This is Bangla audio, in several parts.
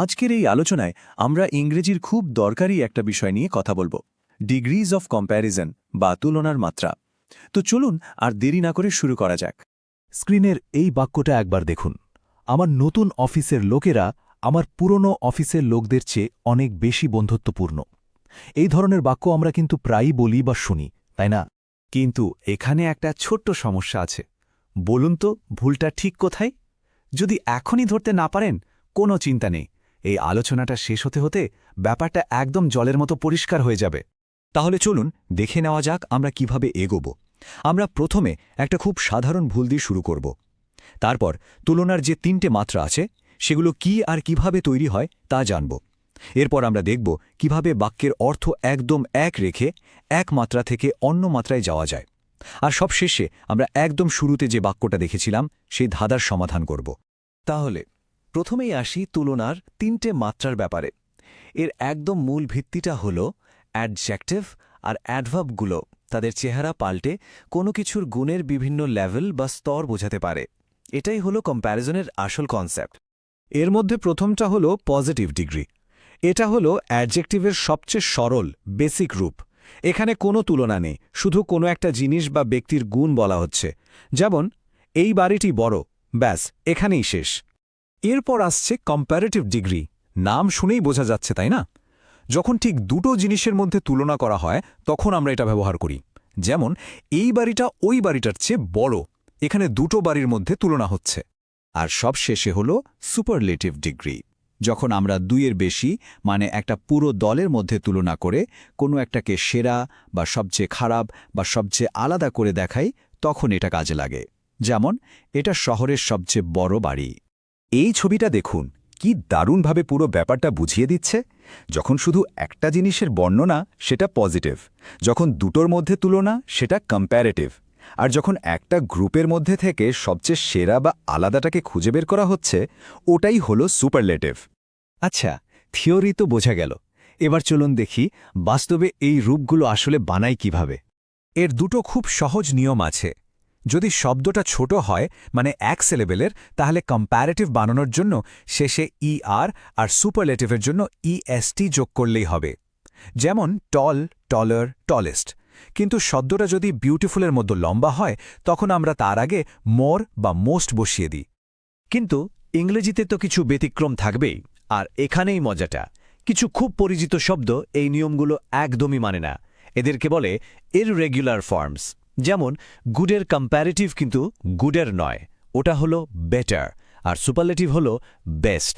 আজকের এই আলোচনায় আমরা ইংরেজির খুব দরকারি একটা বিষয় নিয়ে কথা বলবো, ডিগ্রিজ অফ কম্প্যারিজন বা তুলনার মাত্রা। তো চলুন আর দেরি না করে শুরু করা যাক। স্ক্রিনের এই বাক্যটা একবার দেখুন। আমার নতুন অফিসের লোকেরা আমার পুরনো অফিসের লোকদের চেয়ে অনেক বেশি বন্ধুত্বপূর্ণ। এই ধরনের বাক্য আমরা কিন্তু প্রায়ই বলি বা শুনি, তাই না? কিন্তু এখানে একটা ছোট্ট সমস্যা আছে। বলুন তো ভুলটা ঠিক কোথায়? যদি এখনই ধরতে না পারেন, কোনো চিন্তা নেই, এই আলোচনাটা শেষ হতে হতে ব্যাপারটা একদম জলের মতো পরিষ্কার হয়ে যাবে। তাহলে চলুন দেখে নেওয়া যাক আমরা কিভাবে এগোব। আমরা প্রথমে একটা খুব সাধারণ ভুল দিয়ে শুরু করব। তারপর তুলনার যে 3টে মাত্রা আছে সেগুলো কি আর কিভাবে তৈরি হয় তা জানব। এরপর আমরা দেখব কিভাবে বাক্যের অর্থ একদম এক রেখে এক মাত্রা থেকে অন্য মাত্রায় যাওয়া যায়। আর সবশেষে আমরা একদম শুরুতে যে বাক্যটা দেখেছিলাম সেই ধাঁধার সমাধান করব। তাহলে প্রথমেই আসি তুলনার 3টে মাত্রার ব্যাপারে। এর একদম মূল ভিত্তিটা হল অ্যাডজেক্টিভ আর অ্যাডভার্বগুলো তাদের চেহারা পাল্টে কোনো কিছুর গুণের বিভিন্ন লেভেল বা স্তর বোঝাতে পারে। এটাই হলো কম্প্যারিজনের আসল কনসেপ্ট। এর মধ্যে প্রথমটা হলো পজিটিভ ডিগ্রি। এটা হলো অ্যাডজেক্টিভের সবচেয়ে সরল বেসিক রূপ। এখানে কোনো তুলনা নেই, শুধু কোনো একটা জিনিস বা ব্যক্তির গুণ বলা হচ্ছে। যেমন, এই বাড়িটি বড়, ব্যাস এখানেই শেষ। এরপর আসছে কম্প্যারেটিভ ডিগ্রি। নাম শুনেই বোঝা যাচ্ছে, তাই না? যখন ঠিক দুটো জিনিসের মধ্যে তুলনা করা হয় তখন আমরা এটা ব্যবহার করি। যেমন, এই বাড়িটা ওই বাড়িটার চেয়ে বড়, এখানে দুটো বাড়ির মধ্যে তুলনা হচ্ছে। আর সবশেষে হল সুপারলেটিভ ডিগ্রি। যখন আমরা দুইয়ের বেশি মানে একটা পুরো দলের মধ্যে তুলনা করে কোনো একটাকে সেরা বা সবচেয়ে খারাপ বা সবচেয়ে আলাদা করে দেখাই, তখন এটা কাজে লাগে। যেমন, এটা শহরের সবচেয়ে বড় বাড়ি। এই ছবিটা দেখুন, কি দারুণভাবে পুরো ব্যাপারটা বুঝিয়ে দিচ্ছে। যখন শুধু একটা জিনিসের বর্ণনা সেটা পজিটিভ, যখন দুটোর মধ্যে তুলনা সেটা কম্প্যারেটিভ, আর যখন একটা গ্রুপের মধ্যে থেকে সবচেয়ে সেরা বা আলাদাটাকে খুঁজে বের করা হচ্ছে, ওটাই হলো সুপারলেটিভ। আচ্ছা, থিওরি তো বোঝা গেল। এবার চলুন দেখি বাস্তবে এই রূপগুলো আসলে বানাই কিভাবে। এর দুটো খুব সহজ নিয়ম আছে। যদি শব্দটা ছোট হয় মানে এক সিলেবেলের, তাহলে কম্প্যারেটিভ বানানোর জন্য শেষে ইআর আর সুপারলেটিভের জন্য ইএসটি যোগ করলেই হবে। যেমন টল, টলার, টলেস্ট। কিন্তু শব্দটা যদি বিউটিফুলের মতো লম্বা হয়, তখন আমরা তার আগে মোর বা মোস্ট বসিয়ে দিই। কিন্তু ইংরেজিতে তো কিছু ব্যতিক্রম থাকবেই, আর এখানেই মজাটা। কিছু খুব পরিচিত শব্দ এই নিয়মগুলো একদমই মানে না। এদেরকে বলে ইররেগুলার ফর্মস। যেমন, গুডের কম্প্যারেটিভ কিন্তু গুডের নয়, ওটা হলো বেটার, আর সুপারলেটিভ হলো বেস্ট।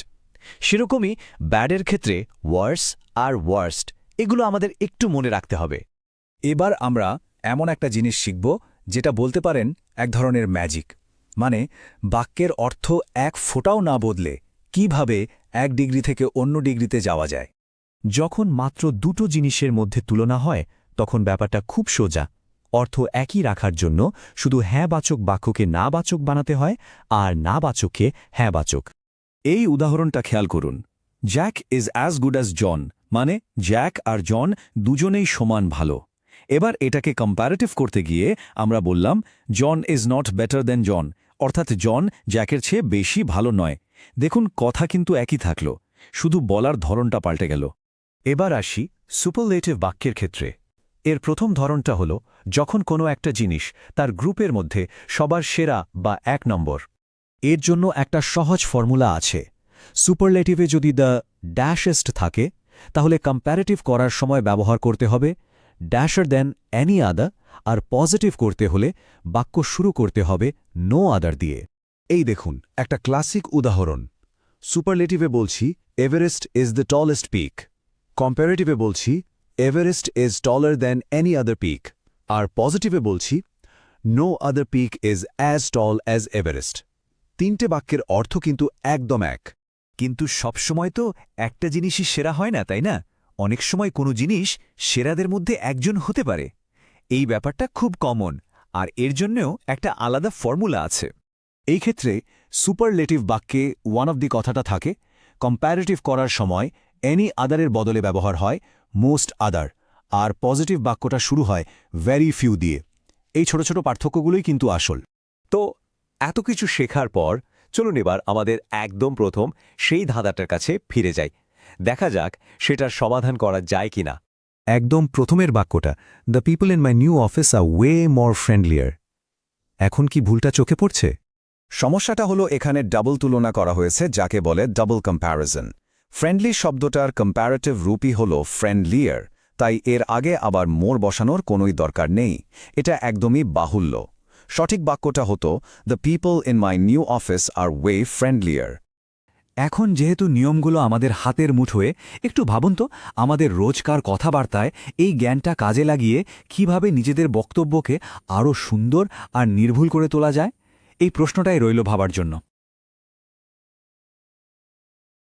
সেরকমই ব্যাডের ক্ষেত্রে ওয়ার্স আর ওয়ার্স্ট, এগুলো আমাদের একটু মনে রাখতে হবে। এবার আমরা এমন একটা জিনিস শিখব যেটা বলতে পারেন এক ধরনের ম্যাজিক। মানে, বাক্যের অর্থ এক ফোঁটাও না বদলে কিভাবে এক ডিগ্রি থেকে অন্য ডিগ্রিতে যাওয়া যায়। যখন মাত্র দুটো জিনিসের মধ্যে তুলনা হয় তখন ব্যাপারটা খুব সোজা। অর্থ একই রাখার জন্য শুধু হ্যাঁবাচক বাক্যকে নাবাচক বানাতে হয় আর নাবাচককে হ্যাঁবাচক। এই উদাহরণটা খেয়াল করুন। Jack is as good as John, মানে জ্যাক আর জন দুজনেই সমান ভালো। এবার এটাকে কম্প্যারেটিভ করতে গিয়ে আমরা বললাম John is not better than John, অর্থাৎ জন জ্যাকের চেয়ে বেশি ভালো নয়। দেখুন, কথা কিন্তু একই থাকল, শুধু বলার ধরনটা পাল্টে গেল। এবার আসি সুপারলেটিভ বাক্যের ক্ষেত্রে। এর প্রথম ধরনটা হল যখন কোনো একটা জিনিস তার গ্রুপের মধ্যে সবার সেরা বা এক নম্বর। এর জন্য একটা সহজ ফর্মুলা আছে। সুপারলেটিভে যদি দ্য ড্যাশেস্ট থাকে, তাহলে কম্প্যারেটিভ করার সময় ব্যবহার করতে হবে ড্যাশার দেন অ্যানি আদার, আর পজিটিভ করতে হলে বাক্য শুরু করতে হবে নো আদার দিয়ে। এই দেখুন একটা ক্লাসিক উদাহরণ। সুপারলেটিভে বলছি Everest is the tallest peak, কম্প্যারেটিভে বলছি Everest is taller than any other peak, আর পজিটিভে বলছি no other peak is as tall as Everest. 3টে বাক্যের অর্থ কিন্তু একদম এক। কিন্তু সবসময় তো একটা জিনিসই সেরা হয় না, তাই না? অনেক সময় কোনো জিনিস সেরাদের মধ্যে একজন হতে পারে। এই ব্যাপারটা খুব কমন, আর এর জন্যও একটা আলাদা ফর্মুলা আছে। এই ক্ষেত্রে সুপারলেটিভ বাক্যে ওয়ান অফ দি কথাটা থাকে, কম্প্যারেটিভ করার সময় এনি আদারের বদলে ব্যবহার হয় মোস্ট আদার, আর পজিটিভ বাক্যটা শুরু হয় ভেরি ফিউ দিয়ে। এই ছোট ছোট পার্থক্যগুলোই কিন্তু আসল। তো এত কিছু শেখার পর চলুন এবার আমাদের একদম প্রথম সেই ধাঁধাটার কাছে ফিরে যাই, দেখা যাক সেটার সমাধান করা যায় কিনা। একদম প্রথমের বাক্যটা, the people in my new office are way more friendlier. এখন কি ভুলটা চোখে পড়ছে? সমস্যাটা হলো এখানে ডাবল তুলনা করা হয়েছে, যাকে বলে ডাবল কম্প্যারিজন। ফ্রেন্ডলি শব্দটার কম্প্যারেটিভ রূপই হল ফ্রেন্ডলিয়ার, তাই এর আগে আবার মোর বসানোর কোনোই দরকার নেই। এটা একদমই বাহুল্য। সঠিক বাক্যটা হতো, the people in my new office are way friendlier. এখন যেহেতু নিয়মগুলো আমাদের হাতের মুঠোয়, একটু ভাবুন তো আমাদের রোজকার কথাবার্তায় এই জ্ঞানটা কাজে লাগিয়ে কিভাবে নিজেদের বক্তব্যকে আরও সুন্দর আর নির্ভুল করে তোলা যায়। এই প্রশ্নটাই রইল ভাবার জন্য।